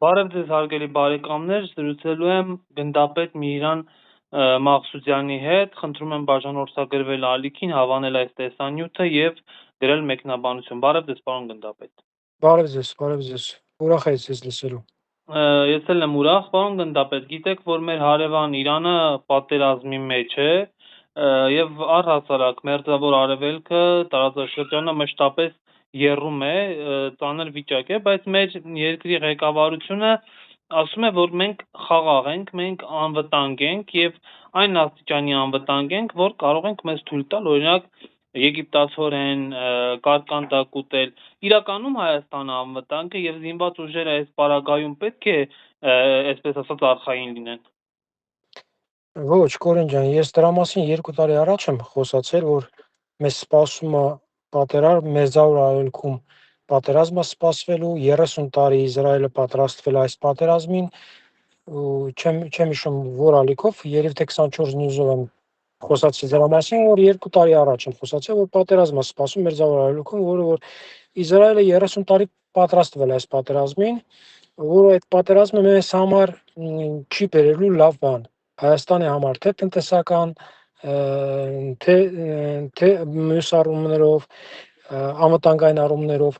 Բարև ձեզ հարգելի բարեկամներ, զրուցելու եմ գնդապետ Միհրան Մաղսուդյանի հետ, խնդրում եմ բաժանորդագրվել ալիքին, հավանել այս տեսանյութը եւ գրել մեկնաբանություն։ Բարև ձեզ, պարոն գնդապետ։ Բարև ձեզ, ուրախ եմ ձեզ լսելու։ Ես էլ եմ ուրախ, պարոն գնդապետ, գիտեք, որ մեր հարևան Իրանը պատերազմի մեջ է եւ առհասարակ Մերձավոր Արևելքը, տարածաշրջանը մշտապես եռում է, ծանր վիճակ է, բայց մեր երկրի ղեկավարությունը ասում է, որ մենք խաղաղ ենք, մենք անվտանգ ենք եւ այն աստիճանի անվտանգ ենք, որ կարող ենք մեզ թույլ տալ, օրինակ, եգիպտացորեն կարկանդակ ուտել։ Իրականում Հայաստանը անվտանգ է եւ զինված ուժերը այս պարագայում պետք է, այսպես ասած, արխային լինեն։ Ոչ, Կորեն ջան, ես դրա մասին 2 տարի առաջ եմ խոսացել, որ մեզ սպասում է պատերազմ Մերձավոր Արևելքում, պատերազմ է սպասվելու, 30 տարի Իսրայելը պատրաստվել այս պատերազմին, ու չեմ հիշում որ ալիքով, երևի թե 24 նյուզով եմ խոսացել դրա մասին, որ 2 տարի առաջ եմ խոսացել, որ պատերազմ է սպասում Մերձավոր Արևելքում, որը որ Իսրայելը 30 տարի պատրաստվել այս պատերազմին, որը այդ պատերազմը մեզ համար չի բերելու լավ բան։ Հայաստանի համար թե տնտեսական, թե մյուս առումներով, անվտանգային առումներով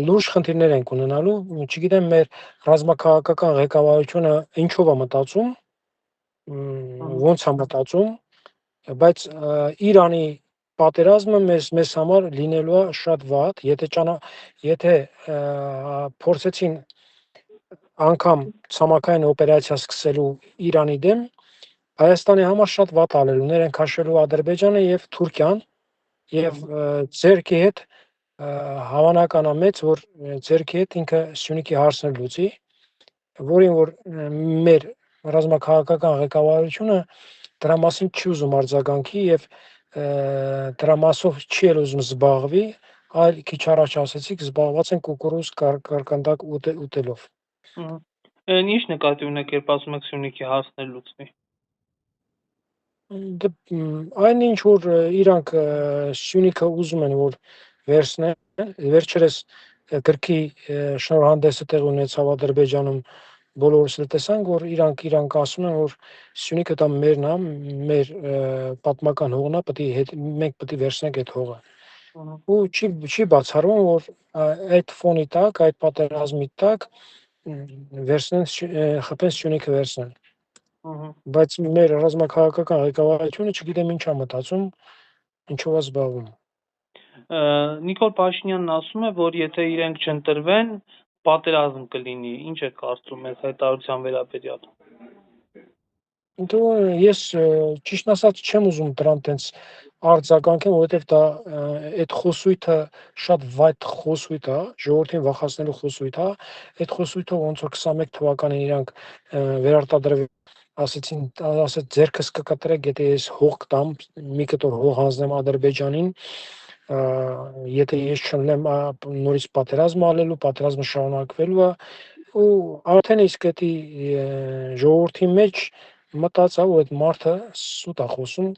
լուրջ խնդիրներ ենք ունենալու, չգիտեմ մեր ռազմաքաղաքական ղեկավարությունը ինչով է մտածում, ոնց է մտածում, բայց Իրանի պատերազմը մեզ համար լինելու է շատ վատ, եթե փորձեցին անգամ ցամաքային օպերացիա սկսելու Իրանի դեմ, Հայաստանի համար շատ վատ ալելուներ են քաշելու Ադրբեջանը եւ Թուրքիան եւ ձերքի հետ հավանականամեծ որ ձերքի հետ ինքը Սյունիքի հարցը լուծի, որին որ մեր ռազմաքաղաքական ղեկավարությունը դրա մասին չի ուզում արձագանքի եւ դրա մասով չի ուզում զբաղվի, այլ քիչ առաջ ասացիք զբաղված են կուկուրուզ կարկանդակ ուտելով։ Ինչ նկատի ունեք, երբ ասում եք Սյունիքի հարցներ լուծվի։ Այն ինչ որ իրանք Սյունիքը ուզում են որ վերցնեն, վերջերս գրքի շնորհանդեսը տեղ ունեցավ Ադրբեջանում, բոլորս էլ տեսանք որ իրանք ասում են որ Սյունիքը դա մերն է, մեր պատմական հողն է, մենք պետք է վերցնենք այդ հողը։ Ու չի բացառվում որ այդ ֆոնի տակ, այդ պատերազմի տակ վերցնեն խփեն Սյունիքը վերցնեն։ Բայց մեր ռազմաքաղաքական ղեկավարությունը չգիտեմ ինչ է մտածում, ինչով է զբաղվում։ Նիկոլ Փաշինյանն ասում է, որ եթե իրենք չընտրվեն, պատերազմ կլինի։ Ինչ է կարծում այս հայտարարության վերաբերյալ։ Ես ճիշտ ասած չեմ ուզում դրան տենց արձագանքեմ, որովհետև դա այդ խոսույթը շատ վատ խոսույթ է, ժողովրդին վախեցնելու խոսույթ է։ Այդ խոսույթը ոնց որ 21 թվականին իրանք վերարտադրել ասեցին, ասեց ձերքս կկտրեք, եթե ես հող կտամ, մի կտոր հող հանձնեմ Ադրբեջանին, եթե ես չընդունեմ նորից պատերազմ ալելու, պատերազմը շարունակվելու է, ու արդեն իսկ էդի ժողովրդի մեջ մտածա, որ այդ մարդը սուտ է խոսում,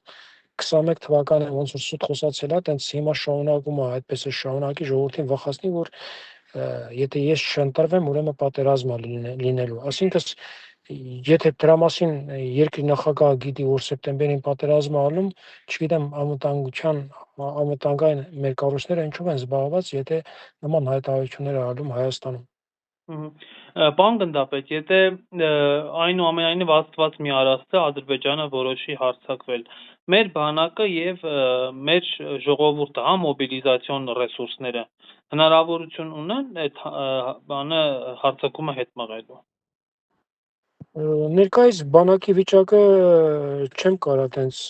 21 թվականին ոնց որ սուտ խոսացել է, տենց հիմա շարունակում է, այդպես է շարունակի ժողովրդին վախեցնի, որ եթե ես չընտրվեմ, ուրեմն պատերազմ է լինելու։ Այսինքն եթե դրա մասին երկրի նախագահը գիտի, որ սեպտեմբերին պատերազմ է ալնում, չգիտեմ անվտանգային մեր կառույցները ինչով են զբաղված, եթե նման հայտարարություններ ալում Հայաստանում։ Պարոն գնդապետ, եթե այնուամենայնիվ Աստված մի արածը Ադրբեջանը որոշի հարձակվել, մեր բանակը եւ մեր ժողովուրդը, մոբիլիզացիոն ռեսուրսները հնարավորություն ունեն այդ բանը հարձակումը հետ մղելու։ Ներկայիս բանակի վիճակը չեմ կարող տենց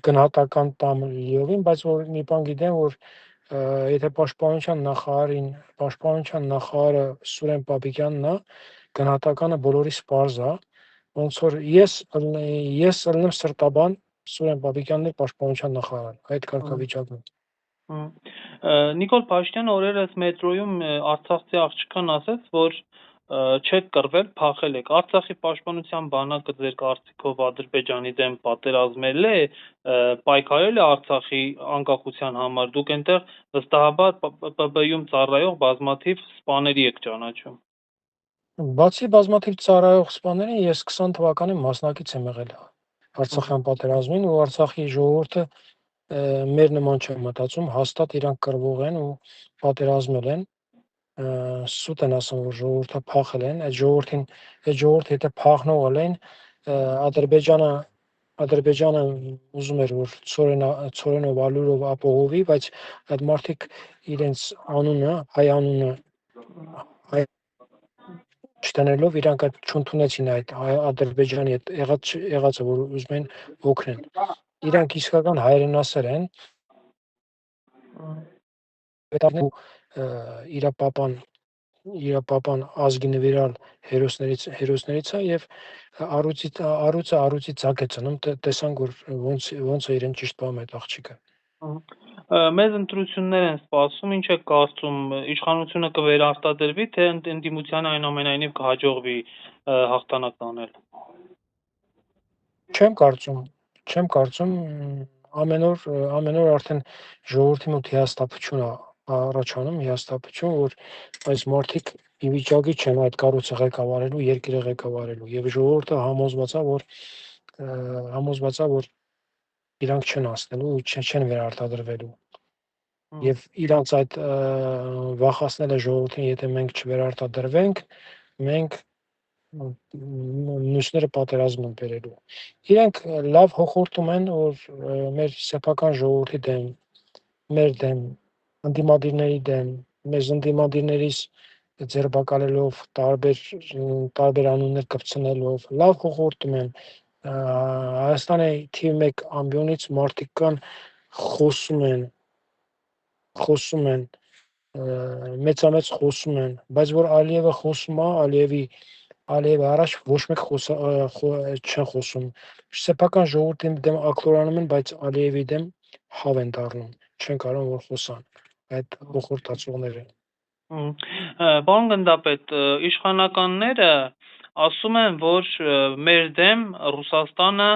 գնահատական տամ լիովին, բայց որ մի բան գիտեմ, որ եթե պաշտպանության նախարարը Սուրեն Պապիկյանն է, գնահատականը բոլորիս պարզ է, ոնց որ ես ելնեմ սրտաբան Սուրեն Պապիկյանն է պաշտպանության նախարարը, այդ կարգավիճակում։ Նիկոլ Փաշինյանը օրերս մետրոյում արցախցի աղջկան ասաց, որ չեք կռվել, փախել եք։ Արցախի պաշտպանության բանակը ձեր կարծիքով Ադրբեջանի դեմ պատերազմել է, պայքարել է Արցախի անկախության համար։ Դուք այնտեղ վստահաբար ՊԲ-ում ծառայող բազմաթիվ սպաների եք ճանաչում։ Բացի բազմաթիվ ծառայող սպաներին, ես 20 թվականին մասնակից եմ եղել Արցախյան պատերազմին, ու Արցախի ժողովուրդը մեր նման չեն մտածում, հաստատ իրանք կռվող են ու պատերազմել են, սուտ են ասում, որ ժողովուրդը փախել են, այդ ժողովուրդը եթե փախնողը են, Ադրբեջանը ուզում էր, որ Ցորենով, Ալուրով ապողովի, բայց այդ մարդիկ իրենց անունը, հայ անունը չտնելով իրանք այդ չընդունեցին այդ Ադրբեջանի այդ եղածը, որ ուզում են օգնեն։ Իրանք իսկական հայրենասեր են, իրապապան ազգի նվիրալ հերոսներից է եւ առուծը ցակ է ծնում, տեսանք որ ոնց է իրեն ճիշտ բամ այդ աղջիկը։ Մեծ ընտրություններ են սպասում, ինչ է կարծում, իշխանությունը կվերարտադրվի, թե ընդդիմությանը այնուամենայնիվ կհաջողվի հաղթանակ անել։ Չեմ կարծում, ամեն օր արդեն ժողովրդի մոտ հիասթափություն է առաջանում, որ այս մարդիկ ի վիճակի չեն այդ կառույցը ղեկավարելու, երկիրը ղեկավարելու, եւ ժողովուրդը համոզված է, որ իրանք չեն հասնելու ու չեն վերարտադրվելու։ Եվ իրանց այդ վախացնելը ժողովրդին, եթե մենք չվերարտադրվենք, մենք մյուսները պատերազմ են բերելու։ Իրանք լավ հոխորտում են, որ մեր սեփական ժողովրդի դեմ, մեր դեմ, ընդդիմադիրների դեմ, մեզ ընդդիմադիրներից ձերբակալելով, տարբեր անուններ կպցնելով, լավ հոխորտում են։ Հայաստանի թիվ 1 ամբիոնից մարդիկ կան, խոսում են, մեծամեծ խոսում են, բայց որ Ալիևը խոսում է, Ալիևի առաջ ոչ մեկ չեն խոսում։ Սեփական ժողովրդի դեմ ակլորանում են, բայց Ալիևի դեմ հավ են դառնում, չեն կարող որ խոսան այդ հոխորտացողները։ Պարոն գնդապետ, իշխանականները ասում են, որ մեր դեմ Ռուսաստանը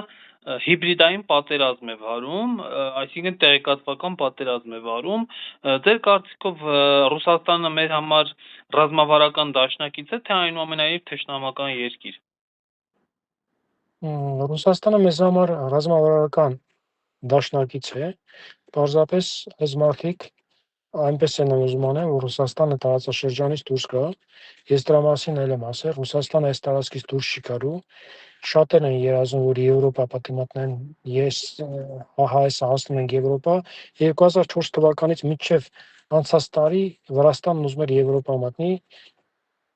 հիբրիդային պատերազմ է վարում, այսինքն տեղեկատվական պատերազմ է վարում։ Ձեր կարծիքով Ռուսաստանը մեր համար ռազմավարական դաշնակից է, թե այնուամենայնիվ թշնամական երկիր։ Ռուսաստանը մեզ համար ռազմավարական դաշնակից է, պարզապես այս մարդիկ այնպես են ուզում անեն, որ Ռուսաստանը տարածաշրջանից դուրս գա։ Ես դրա մասին էլ եմ ասել, Ռուսաստանը այս տարածքից դուրս չի գալու։ Շատերն են երազում, որ Եվրոպա պետք է մտնեն, հայը հասնում ենք Եվրոպա։ 2004 թվականից մինչև անցած տարի Վրաստանն ուզում էր Եվրոպա մտնի,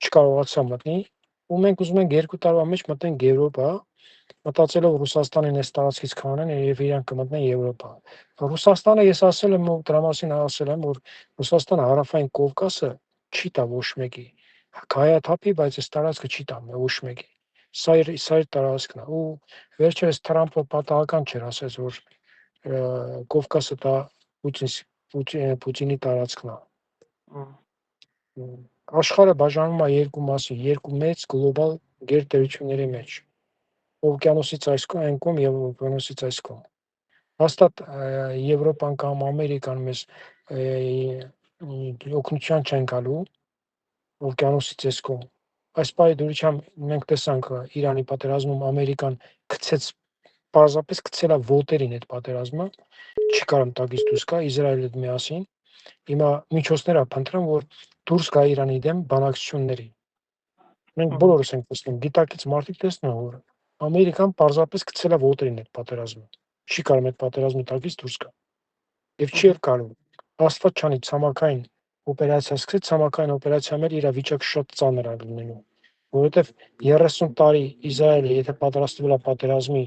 չկարողացավ մտնի, ու մենք ուզում ենք 2 տարվա մեջ մտնենք Եվրոպա, մտածելով Ռուսաստանին այս տարածքից կանեն եւ իրանք կմտնեն Եվրոպա։ Ռուսաստանը ես ասել եմ ու դրա մասին ասել եմ, որ Ռուսաստանը հարավային Կովկասը չի տա ոչ մեկի։ Հայաթափի, բայց այս տարածքը չի տա ոչ մեկի։ Սա իր տարածքն է։ Ու վերջերս Թրամփը պատահական չէր ասել, որ Կովկասը տա Պուտինի տարածքն է։ Աշխարհը բաժանվում է երկու մասի, երկու մեծ գլոբալ գերտերությունների մեջ։ Օվկիանոսից այս կողմ եւ օվկիանոսից այս կողմ։ Հաստատ Եվրոպան կամ Ամերիկան մեզ օգնության չեն գալու օվկիանոսից այս կողմ։ Այս պահի դուրսությամբ մենք տեսանք Իրանի պատերազմում Ամերիկան պարզապես գցել է ոտերին այդ պատերազմը, չի կարող տակից դուրս գա Իսրայելը միասին։ Հիմա միջոցներ է փնտրում, որ դուրս գա Իրանի դեմ բանակցությունների։ Մենք բոլորս ենք տեսնում, գիտակից մարդիկ տեսնում են, որ Ամերիկան պարզապես գցել է ոտերին այդ պատերազմը։ Չի կարող այդ պատերազմի տակից դուրս գա։ Եվ չի էլ կարող։ Աստված չանի ցամաքային օպերացիա սկսեց, ցամաքային օպերացիա մեր իր վիճակը շատ ծանր է լինելու, որովհետև 30 տարի Իսրայելը եթե պատրաստվել է պատերազմի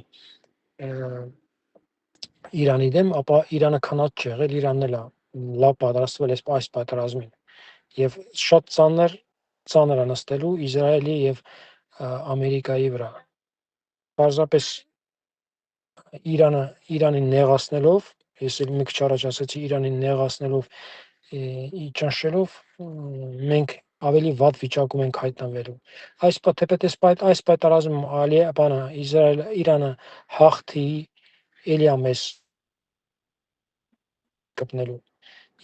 Իրանի դեմ, ապա Իրանը քանած չի եղել, Իրանն էլ լավ պատրաստվել է այս պատերազմին։ Եւ շատ ծանր է նստելու Իսրայելի եւ Ամերիկայի վրա։ Պարզապես Իրանին նեղացնելով, ես էլ մի քիչ առաջ ասացի, Իրանին նեղացնելով, ճնշելով, մենք ավելի վատ վիճակում ենք հայտնվելու։ Թեպետ այս պատերազմում Իրանը հաղթի, էլի մեզ կպնելու։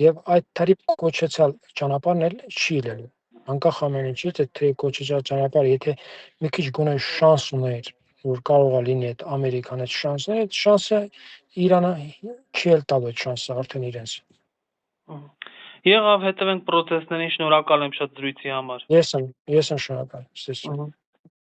Եվ այդ թարիփ կոչեցյալ ճանապարհն էլ չի լինելու։ անկախ ամեն ինչից այդ թե կոչեցած ճանապարհը, եթե մի քիչ գոնե շանս ուներ, որ կարող է լինի այդ Ամերիկան այդ շանսը, այդ շանսը Իրանը չի էլ տալու այդ շանսը արդեն իրենց։ Եղավ, հետևենք պրոցեսներին, շնորհակալ եմ շատ զրույցի համար։ Ես եմ շնորհակալ։ Ստեսություն։